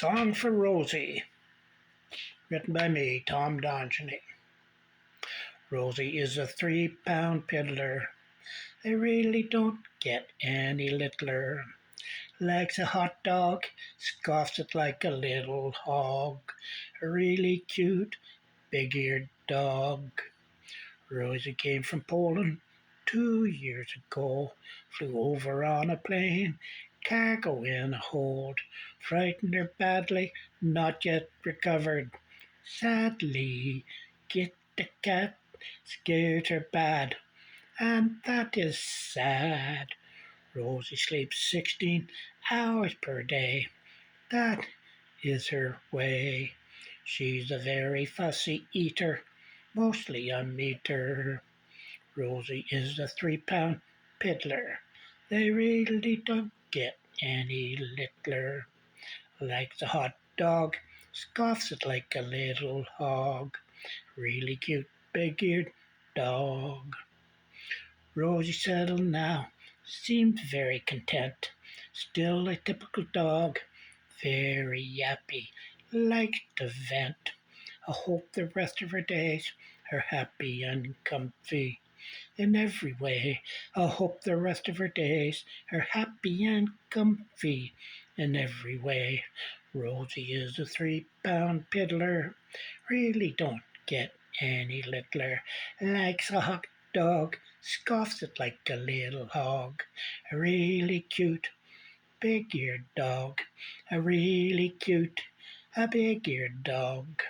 Song for Rosie, written by me, Tom Dontigny. Rosie is a 3-pound piddler. They really don't get any littler. Likes a hot dog, scoffs it like a little hog. A really cute, big-eared dog. Rosie came from Poland 2 years ago. Flew over on a plane, cargo in a hold. Frightened her badly, not yet recovered. Sadly, get the cat scared her bad, and that is sad. Rosie sleeps 16 hours per day. That is her way. She's a very fussy eater, mostly a meter. Rosie is a 3-pound piddler. They really don't get any littler. Likes a hot dog, scoffs it like a little hog. Really cute, big-eared dog. Rosie settled now, seemed very content. Still a typical dog, very yappy, likes to vent. I hope the rest of her days are happy and comfy in every way. I hope the rest of her days are happy and comfy in every way. Rosie is a 3-pound piddler, really don't get any littler. Likes a hot dog, scoffs it like a little hog. A really cute, big-eared dog. A really cute, a big-eared dog.